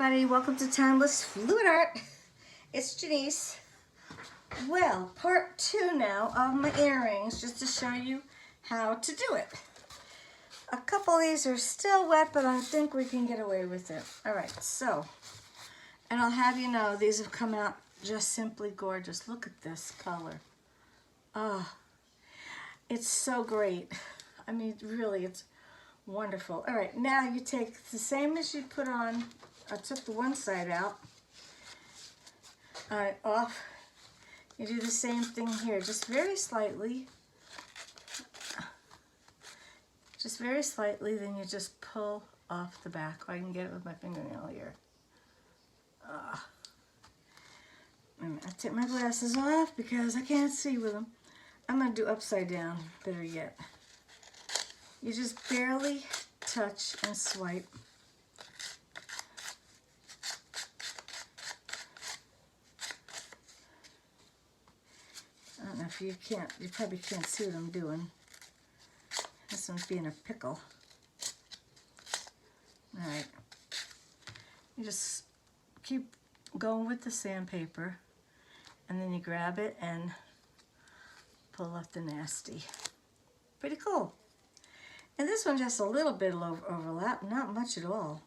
everybody, welcome to Timeless Fluid Art. It's Jenise. Well, part 2 now of my earrings, just to show you how to do it. A couple of these are still wet, but I think we can get away with it. Alright, so, and I'll have you know, these have come out just simply gorgeous. Look at this color. Oh, it's so great. I mean, really, it's wonderful. All right, now you take the same as you put on. I took the one side out. Off. You do the same thing here, just very slightly. Just very slightly, then you just pull off the back. I can get it with my fingernail here. I take my glasses off because I can't see with them. I'm going to do upside down, better yet. You just barely touch and swipe. I don't know if you can't, you probably can't see what I'm doing. This one's being a pickle. All right. You just keep going with the sandpaper, and then you grab it and pull off the nasty. Pretty cool. And this one just a little bit of overlap, not much at all.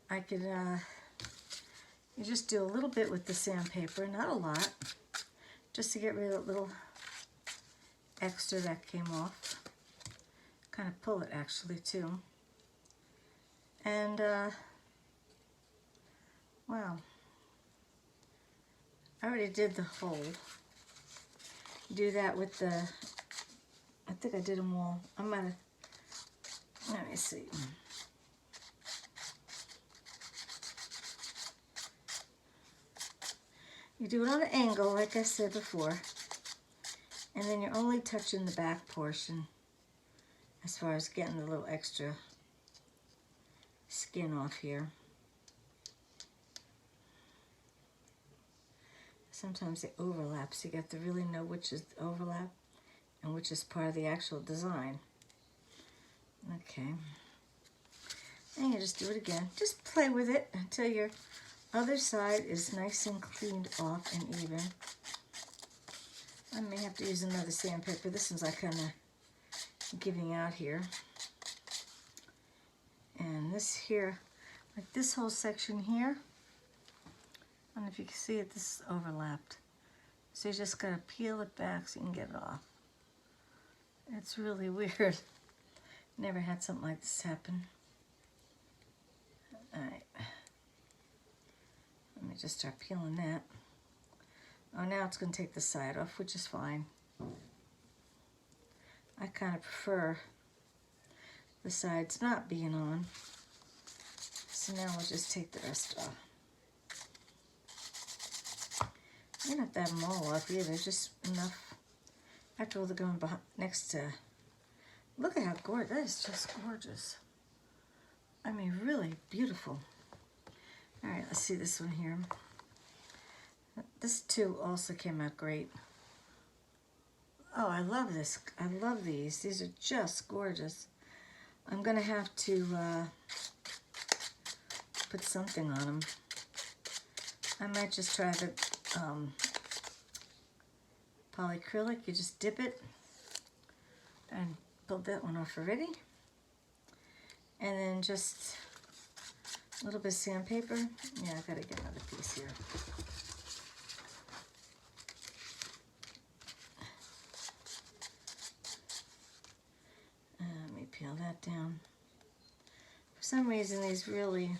I could, you just do a little bit with the sandpaper, not a lot, just to get rid of that little extra that came off. Kind of pull it actually too. And, wow. I already did the hole. Do that with the, I think I did them all. I'm gonna, let me see. You do it on an angle, like I said before, and then you're only touching the back portion as far as getting the little extra skin off here. Sometimes it overlaps. You got to really know which is the overlap and which is part of the actual design. Okay. And you just do it again. Just play with it until your other side is nice and cleaned off and even. I may have to use another sandpaper. This one's like kind of giving out here. And this here, like this whole section here, I don't know if you can see it, this is overlapped. So you just gotta peel it back so you can get it off. It's really weird. Never had something like this happen. Alright. Let me just start peeling that. Oh, now it's going to take the side off, which is fine. I kind of prefer the sides not being on. So now we'll just take the rest off. You don't have to have them all off either, just enough. After all, they're going behind, next to. Look at how gorgeous, that is just gorgeous. I mean, really beautiful. All right, let's see this one here. This too also came out great. Oh, I love this. I love these. These are just gorgeous. I'm gonna have to put something on them. I might just try the polyacrylic. You just dip it and pulled that one off already. And then just a little bit of sandpaper. Yeah, I gotta get another piece here. Let me peel that down. For some reason, these really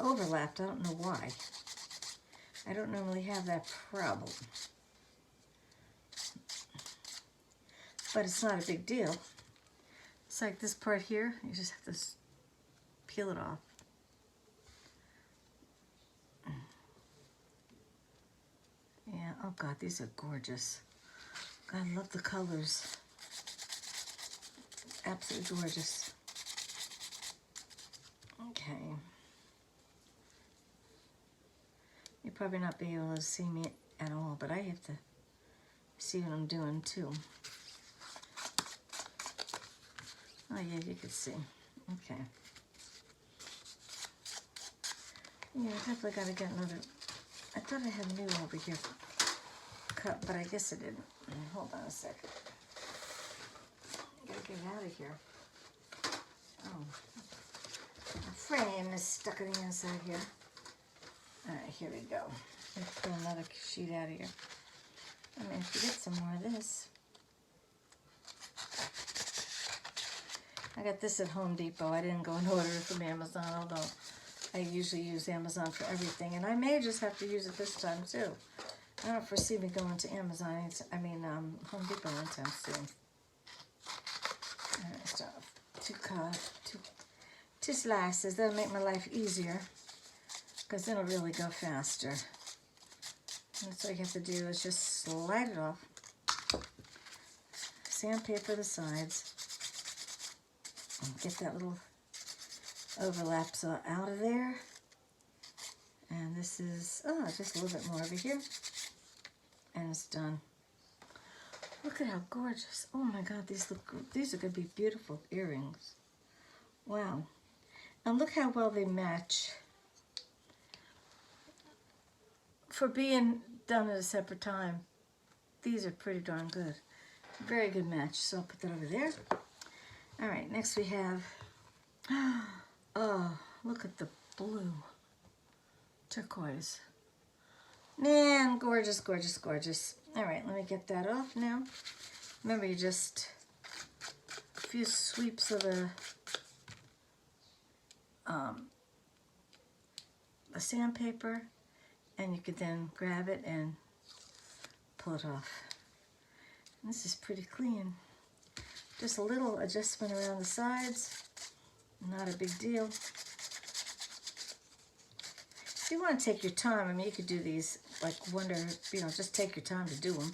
overlapped. I don't know why. I don't normally have that problem. But it's not a big deal. It's like this part here, you just have to peel it off. Yeah, oh God, these are gorgeous. God, I love the colors. Absolutely gorgeous. Okay. You'll probably not be able to see me at all, but I have to see what I'm doing too. Oh yeah, you can see. Okay. Yeah, I definitely got to get another. I thought I had new over here cut, but I guess I didn't. Hold on a second. I gotta get it out of here. Oh, the frame is stuck on the inside here. All right, here we go. Let's pull another sheet out of here. I mean, if you get some more of this. I got this at Home Depot. I didn't go and order it from Amazon, although I usually use Amazon for everything. And I may just have to use it this time, too. I don't foresee me going to Amazon, Home Depot anytime soon. All right, so two slices. That'll make my life easier, because it'll really go faster. And so all you have to do is just slide it off. Sandpaper the sides. And get that little overlaps out of there. And this is, just a little bit more over here. And it's done. Look at how gorgeous. Oh my God, these are going to be beautiful earrings. Wow. And look how well they match. For being done at a separate time, these are pretty darn good. Very good match. So I'll put that over there. All right, next we have, oh, look at the blue. Turquoise. Man, gorgeous, gorgeous, gorgeous. All right, let me get that off now. Remember, you just, a few sweeps of the sandpaper, and you could then grab it and pull it off. And this is pretty clean. Just a little adjustment around the sides, not a big deal. If you want to take your time, I mean, you could do these like just take your time to do them.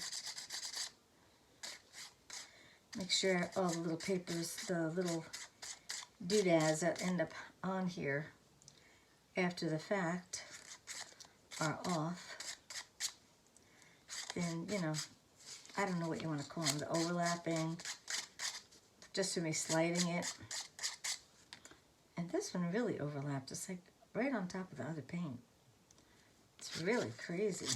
Make sure all the little papers, the little doodads that end up on here after the fact are off. Then, I don't know what you want to call them, the overlapping, just for me sliding it. And this one really overlapped. It's like right on top of the other paint. It's really crazy.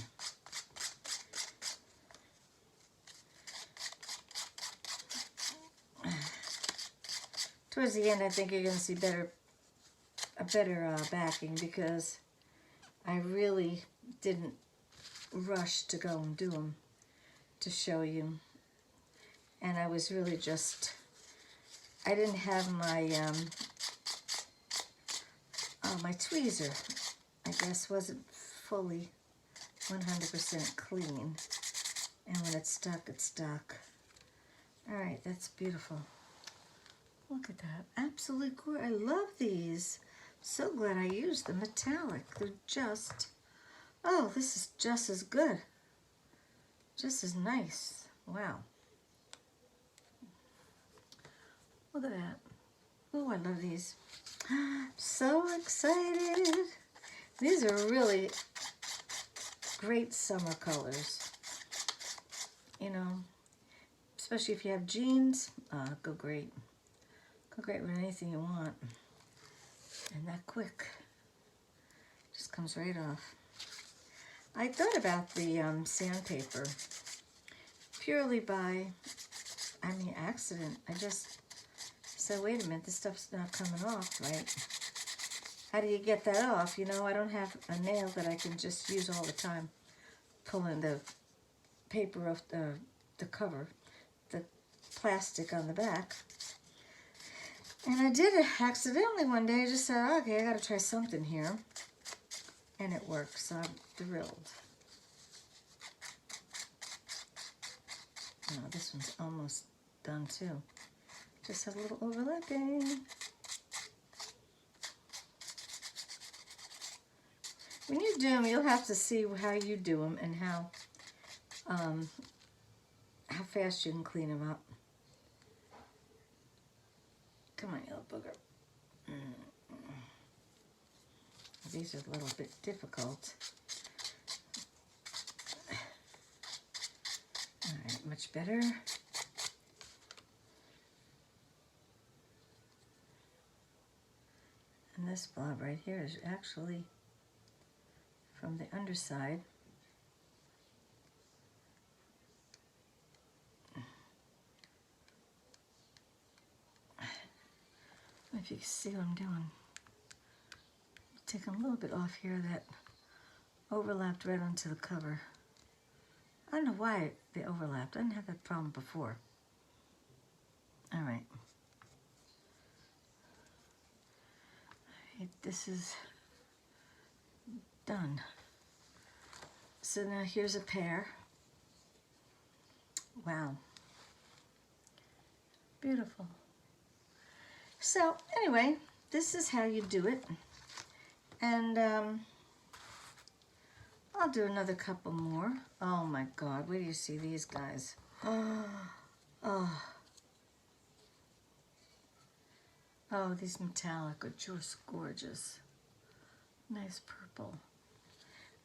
Towards the end, I think you're going to see a better backing, because I really didn't rush to go and do them to show you. And I was really just, I didn't have my, my tweezer, I guess, wasn't fully 100% clean. And when it's stuck, it's stuck. All right, that's beautiful. Look at that. Absolutely gorgeous. I love these. So glad I used the metallic. They're just, oh, this is just as good. Just as nice. Wow. Look at that. Oh, I love these. So excited. These are really great summer colors. Especially if you have jeans, go great. Go great with anything you want. And that quick. Just comes right off. I thought about the sandpaper purely by, accident. I just said, wait a minute, this stuff's not coming off, right? How do you get that off? I don't have a nail that I can just use all the time. Pulling the paper off the cover, the plastic on the back. And I did it accidentally one day. I just said, okay, I got to try something here. And it works, so I'm thrilled. Oh, this one's almost done too. Just a little overlapping. When you do them, you'll have to see how you do them and how fast you can clean them up. Come on, you little booger. These are a little bit difficult. All right, much better. And this blob right here is actually from the underside. If you can see what I'm doing. Taking a little bit off here that overlapped right onto the cover. I don't know why they overlapped. I didn't have that problem before. All right. This is done. So now here's a pair. Wow. Beautiful. So anyway, this is how you do it. And I'll do another couple more. Oh my God, where do you see these guys? Oh, these metallic are just gorgeous. Nice purple. I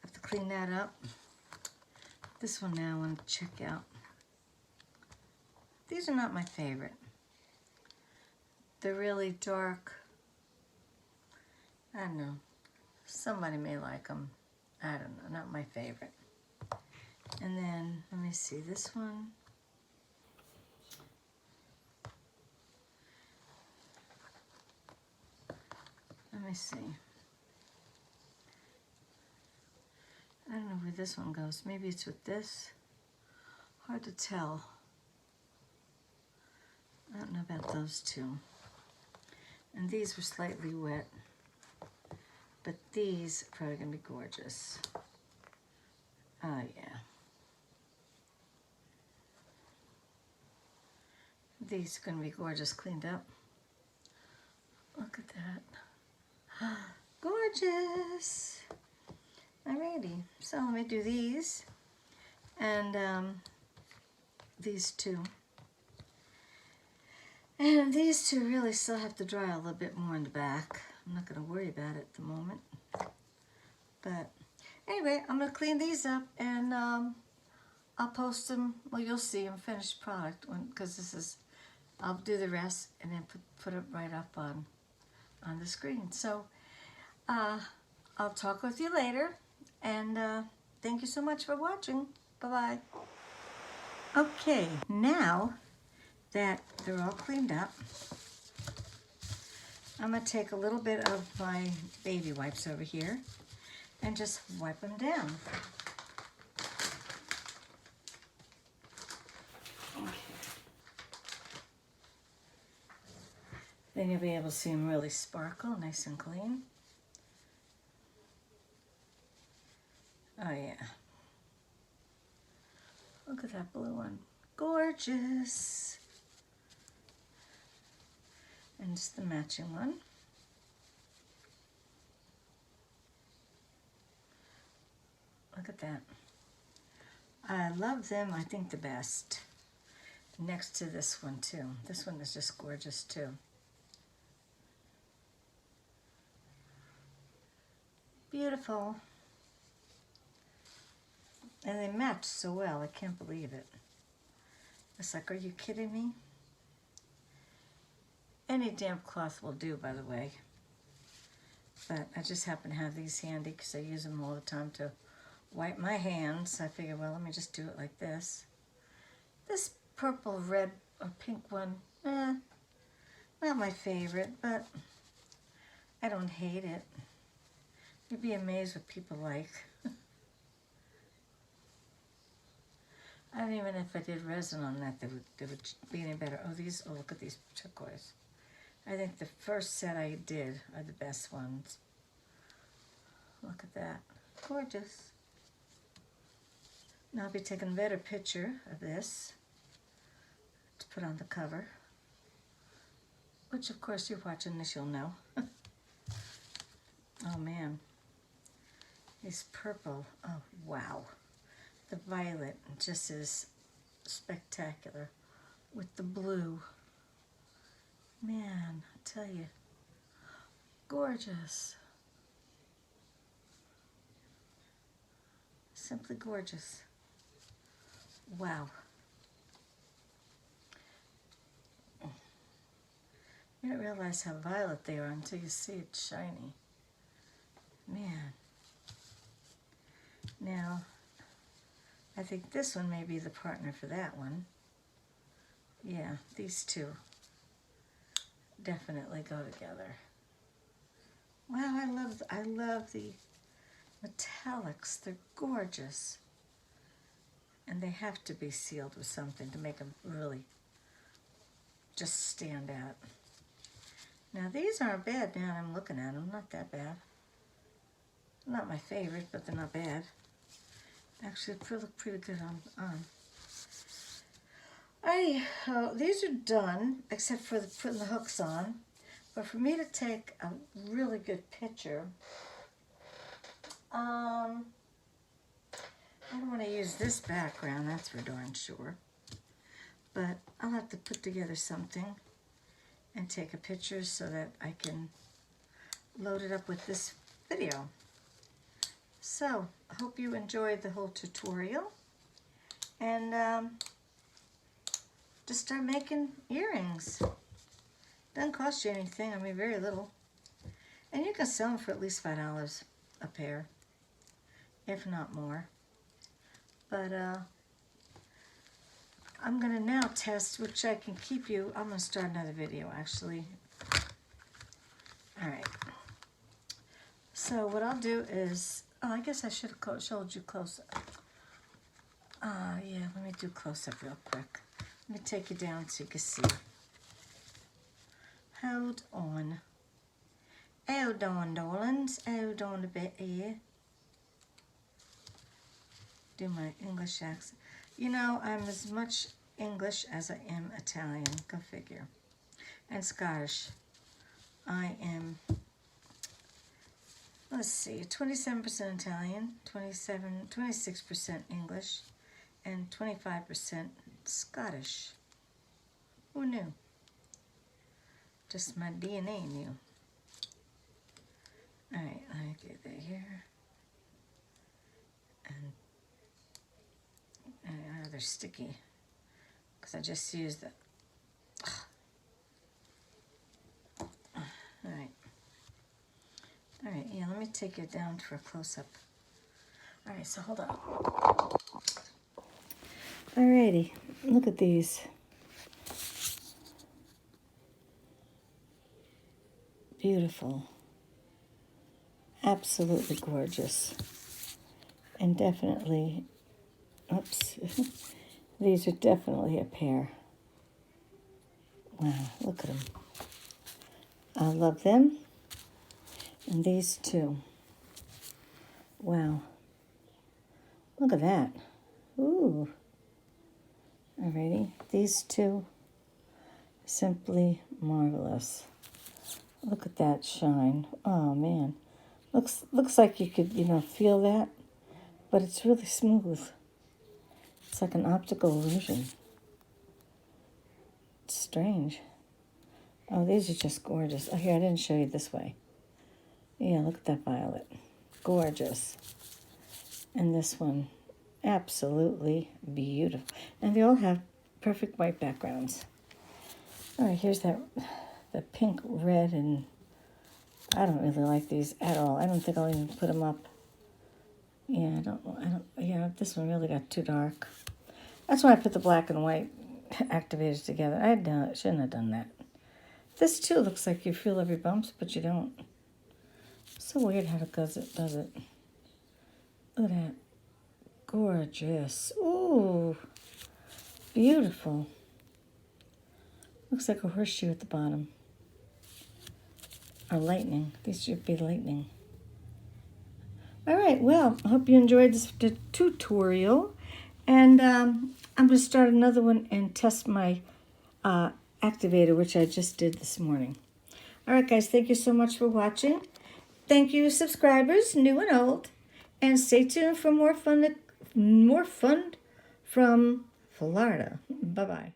have to clean that up. This one now I want to check out. These are not my favorite. They're really dark. I don't know. Somebody may like them. I don't know, not my favorite. And then, let me see, this one. Let me see. I don't know where this one goes. Maybe it's with this. Hard to tell. I don't know about those two. And these were slightly wet. But these are probably going to be gorgeous. Oh, yeah. These are going to be gorgeous cleaned up. Look at that. Gorgeous. Alrighty. So let me do these. And these two. And these two really still have to dry a little bit more in the back. I'm not going to worry about it at the moment. But anyway, I'm going to clean these up and I'll post them. Well, you'll see them finished product because this is, I'll do the rest and then put it right up on the screen. So I'll talk with you later. And thank you so much for watching. Bye-bye. Okay, now that they're all cleaned up, I'm going to take a little bit of my baby wipes over here and just wipe them down. Okay. Then you'll be able to see them really sparkle, nice and clean. Oh yeah. Look at that blue one. Gorgeous. And just the matching one. Look at that. I love them, I think the best. Next to this one too. This one is just gorgeous too. Beautiful. And they match so well, I can't believe it. It's like, are you kidding me? Any damp cloth will do, by the way. But I just happen to have these handy because I use them all the time to wipe my hands. I figure, well, let me just do it like this. This purple, red, or pink one, not my favorite, but I don't hate it. You'd be amazed what people like. I don't even know if I did resin on that, they would be any better. Oh, look at these turquoise. I think the first set I did are the best ones. Look at that. Gorgeous. Now I'll be taking a better picture of this to put on the cover. Which, of course, you're watching this, you'll know. Oh, man. It's purple. Oh, wow. The violet just is spectacular with the blue. Man, I tell you, gorgeous. Simply gorgeous. Wow. You don't realize how violet they are until you see it shiny. Man. Now, I think this one may be the partner for that one. Yeah, these two definitely go together. Wow, I love the metallics. They're gorgeous. And they have to be sealed with something to make them really just stand out. Now these aren't bad now that I'm looking at them. Not that bad. Not my favorite, but they're not bad. Actually, they look pretty good on. These are done, except for putting the hooks on. But for me to take a really good picture, I don't want to use this background, that's for darn sure. But I'll have to put together something and take a picture so that I can load it up with this video. So, I hope you enjoyed the whole tutorial. And just start making earrings. Doesn't cost you anything, I mean very little. And you can sell them for at least $5 a pair, if not more. But I'm gonna now test which I can keep you. I'm gonna start another video actually. All right. So what I'll do is, I guess I should have showed you close up. Yeah, let me do close up real quick. Let me take you down so you can see. Hold on. Hold on, darlings. Hold on a bit here. Do my English accent. You know, I'm as much English as I am Italian. Go figure. And Scottish. I am, let's see, 27% Italian, 26% English, and 25% Scottish. Who knew? Just my DNA knew. All right, let me get that here. And they're sticky because I just used the. All right, yeah, let me take it down for a close-up. All right, so hold on. All righty, look at these. Beautiful. Absolutely gorgeous. And definitely, oops, these are definitely a pair. Wow, look at them. I love them. And these two. Wow. Look at that. Ooh. Alrighty. These two, simply marvelous. Look at that shine. Oh man. Looks like you could, feel that, but it's really smooth. It's like an optical illusion. It's strange. Oh, these are just gorgeous. Oh, here, I didn't show you this way. Yeah, look at that violet. Gorgeous. And this one, absolutely beautiful. And they all have perfect white backgrounds. All right, here's the pink, red, and I don't really like these at all. I don't think I'll even put them up. Yeah, yeah, this one really got too dark. That's why I put the black and white activators together. Shouldn't have done that. This too looks like you feel every bump, but you don't. So weird how it does it. Look at that. Gorgeous. Ooh. Beautiful. Looks like a horseshoe at the bottom. Or lightning. These should be lightning. All right. Well, I hope you enjoyed this tutorial. And I'm going to start another one and test my activator, which I just did this morning. All right, guys. Thank you so much for watching. Thank you, subscribers, new and old, and stay tuned for more fun from Florida. Bye-bye.